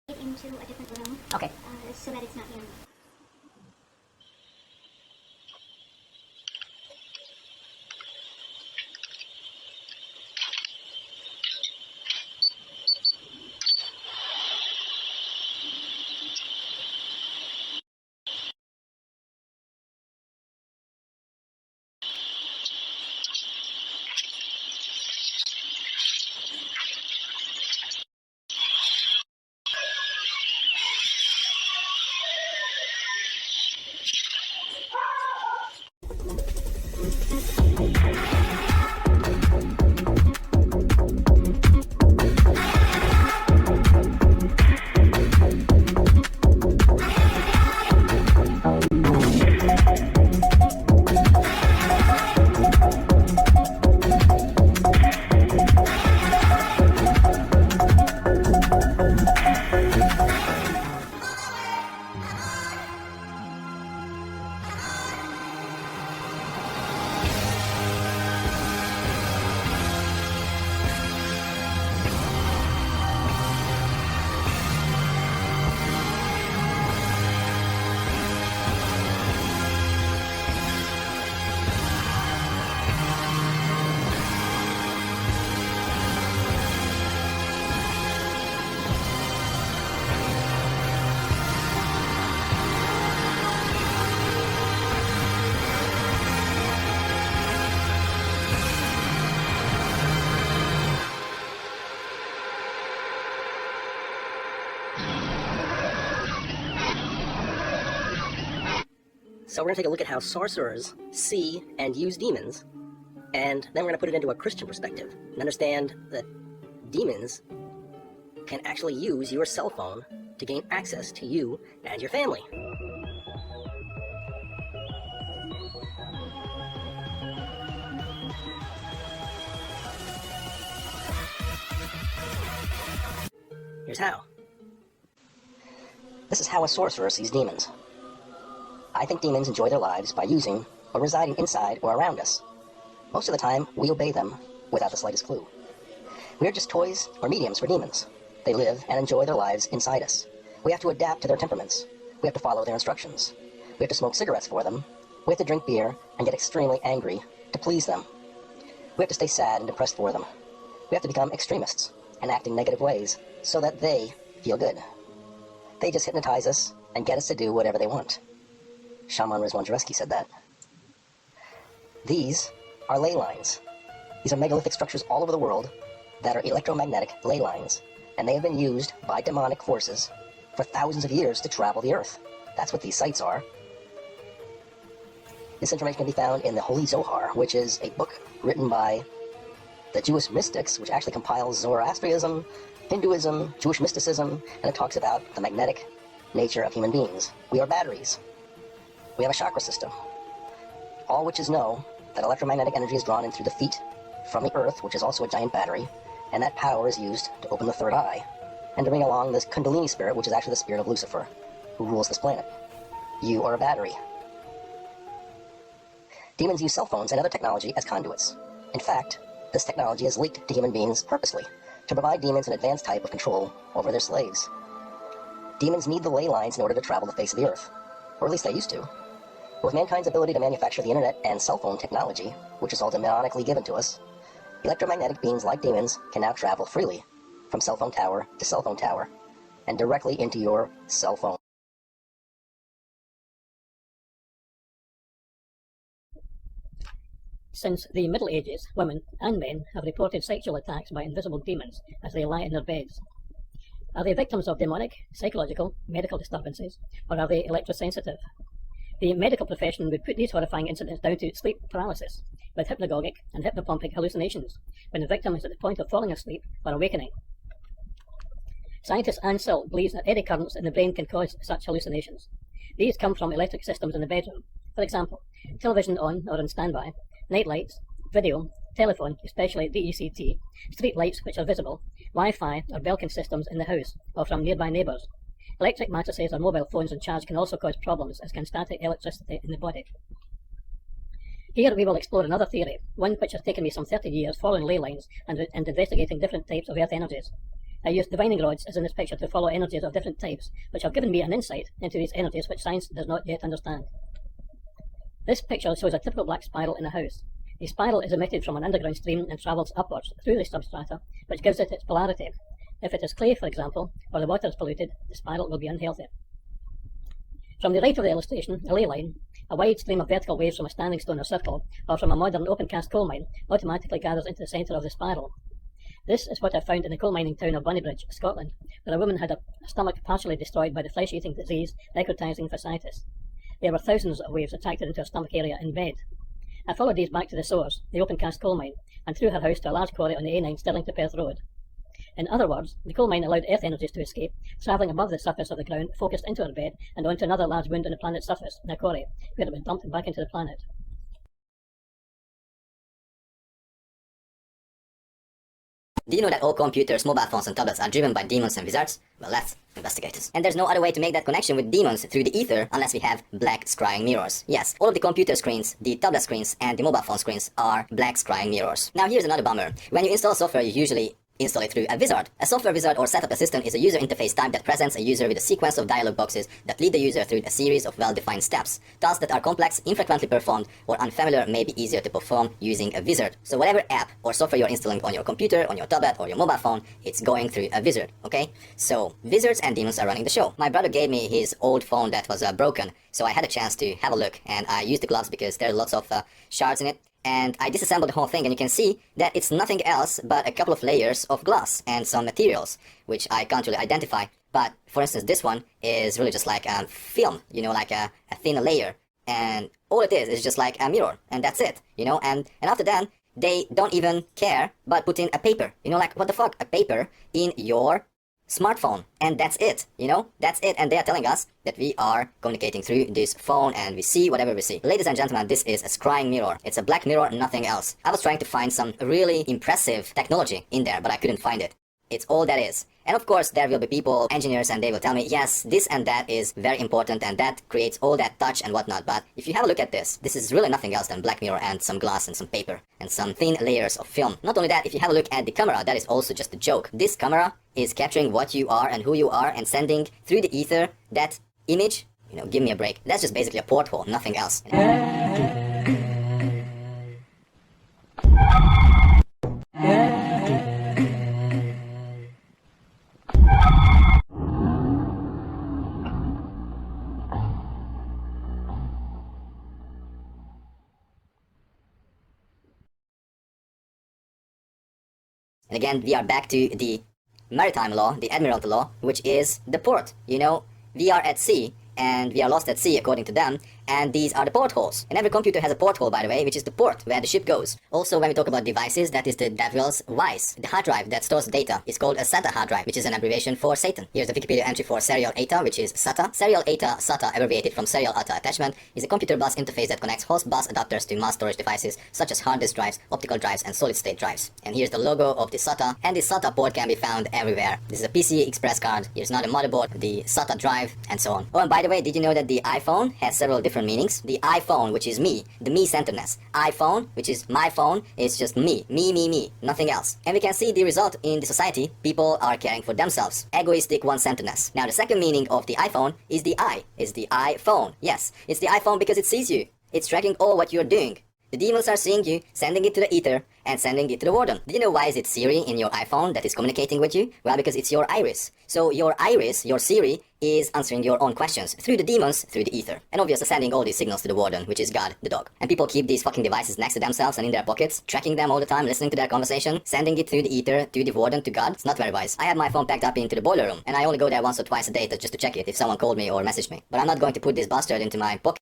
it into a different room. Okay. So that it's not hearing. So we're going to take a look at how sorcerers see and use demons, and then we're going to put it into a Christian perspective and understand that demons can actually use your cell phone to gain access to you and your family. Here's how. This is how a sorcerer sees demons. I think demons enjoy their lives by using or residing inside or around us. Most of the time, we obey them without the slightest clue. We are just toys or mediums for demons. They live and enjoy their lives inside us. We have to adapt to their temperaments. We have to follow their instructions. We have to smoke cigarettes for them. We have to drink beer and get extremely angry to please them. We have to stay sad and depressed for them. We have to become extremists and act in negative ways so that they feel good. They just hypnotize us and get us to do whatever they want. Shaman Rizwan Jareski said that. These are ley lines. These are megalithic structures all over the world that are electromagnetic ley lines, and they have been used by demonic forces for thousands of years to travel the earth. That's what these sites are. This information can be found in the Holy Zohar, which is a book written by the Jewish mystics, which actually compiles Zoroastrianism, Hinduism, Jewish mysticism, and it talks about the magnetic nature of human beings. We are batteries. We have a chakra system. All witches know that electromagnetic energy is drawn in through the feet from the earth, which is also a giant battery, and that power is used to open the third eye and to bring along this Kundalini spirit, which is actually the spirit of Lucifer, who rules this planet. You are a battery. Demons use cell phones and other technology as conduits. In fact, this technology is leaked to human beings purposely to provide demons an advanced type of control over their slaves. Demons need the ley lines in order to travel the face of the earth, or at least they used to. With mankind's ability to manufacture the internet and cell phone technology, which is all demonically given to us, electromagnetic beings like demons can now travel freely from cell phone tower to cell phone tower and directly into your cell phone. Since the Middle Ages, women and men have reported sexual attacks by invisible demons as they lie in their beds. Are they victims of demonic, psychological, medical disturbances, or are they electrosensitive? The medical profession would put these horrifying incidents down to sleep paralysis, with hypnagogic and hypnopompic hallucinations, when the victim is at the point of falling asleep or awakening. Scientist Anne Sill believes that eddy currents in the brain can cause such hallucinations. These come from electric systems in the bedroom. For example, television on or on standby, night lights, video, telephone, especially DECT, street lights which are visible, Wi-Fi or Belkin systems in the house or from nearby neighbours. Electric mattresses or mobile phones on charge can also cause problems, as can static electricity in the body. Here we will explore another theory, one which has taken me some 30 years following ley lines and investigating different types of earth energies. I used divining rods as in this picture to follow energies of different types, which have given me an insight into these energies which science does not yet understand. This picture shows a typical black spiral in a house. The spiral is emitted from an underground stream and travels upwards through the substrata, which gives it its polarity. If it is clay, for example, or the water is polluted, the spiral will be unhealthy. From the right of the illustration, a ley line, a wide stream of vertical waves from a standing stone or circle, or from a modern open-cast coal mine, automatically gathers into the centre of the spiral. This is what I found in the coal mining town of Bonnybridge, Scotland, where a woman had a stomach partially destroyed by the flesh-eating disease necrotizing fasciitis. There were thousands of waves attracted into her stomach area in bed. I followed these back to the source, the open-cast coal mine, and through her house to a large quarry on the A9 Stirling to Perth Road. In other words, the coal mine allowed earth energies to escape, travelling above the surface of the ground, focused into her bed, and onto another large wound on the planet's surface, in a quarry, where it was dumped back into the planet. Do you know that all computers, mobile phones and tablets are driven by demons and wizards? Well, let's investigate it. And there's no other way to make that connection with demons through the ether unless we have black scrying mirrors. Yes, all of the computer screens, the tablet screens and the mobile phone screens are black scrying mirrors. Now here's another bummer. When you install software, you usually install it through a wizard. A software wizard or setup assistant is a user interface type that presents a user with a sequence of dialog boxes that lead the user through a series of well-defined steps. Tasks that are complex, infrequently performed, or unfamiliar may be easier to perform using a wizard. So whatever app or software you're installing on your computer, on your tablet, or your mobile phone, it's going through a wizard, okay? So wizards and demons are running the show. My brother gave me his old phone that was broken, so I had a chance to have a look, and I used the gloves because there are lots of shards in it. And I disassembled the whole thing, and you can see that it's nothing else but a couple of layers of glass and some materials, which I can't really identify. But for instance, this one is really just like film, you know, like a thin layer. And all it is just like a mirror, and that's it, you know. And after that, they don't even care but put in a paper, you know, like what the fuck, a paper in your smartphone, and that's it, you know, that's it. And they are telling us that we are communicating through this phone and we see whatever we see. Ladies and gentlemen, this is a scrying mirror. It's a black mirror, nothing else. I was trying to find some really impressive technology in there, but I couldn't find it. It's all that is. And of course, there will be people, engineers, and they will tell me, yes, this and that is very important and that creates all that touch and whatnot. But if you have a look at this is really nothing else than black mirror and some glass and some paper and some thin layers of film. Not only that, if you have a look at the camera, that is also just a joke. This camera is capturing what you are and who you are and sending through the ether that image. You know, give me a break. That's just basically a porthole, nothing else. And again, we are back to the maritime law, the admiralty law, which is the port. You know, we are at sea, and we are lost at sea according to them, and these are the portholes. And every computer has a porthole, by the way, which is the port where the ship goes. Also, when we talk about devices, that is the devil's vice. The hard drive that stores data is called a SATA hard drive, which is an abbreviation for Satan. Here's the Wikipedia entry for serial ATA, which is SATA. Serial ATA, SATA, abbreviated from serial ATA attachment, is a computer bus interface that connects host bus adapters to mass storage devices such as hard disk drives, optical drives, and solid-state drives. And here's the logo of the SATA, and the SATA port can be found everywhere. This is a PCI Express card, here's not a motherboard, the SATA drive, and so on. Oh, and by the way, did you know that the iPhone has several different meanings? The iPhone, which is me, the me-centeredness. iPhone, which is my phone, is just me, nothing else. And we can see the result in the society. People are caring for themselves. Egoistic one-centeredness. Now, the second meaning of the iPhone is the I. Is the iPhone. Yes, it's the iPhone because it sees you. It's tracking all what you're doing. The demons are seeing you, sending it to the ether, and sending it to the warden. Do you know why is it Siri in your iPhone that is communicating with you? Well, because it's your iris. So your iris, your Siri, is answering your own questions through the demons, through the ether. And obviously sending all these signals to the warden, which is God, the dog. And people keep these fucking devices next to themselves and in their pockets, tracking them all the time, listening to their conversation, sending it through the ether, to the warden, to God. It's not very wise. I have my phone packed up into the boiler room, and I only go there once or twice a day just to check it if someone called me or messaged me. But I'm not going to put this bastard into my pocket.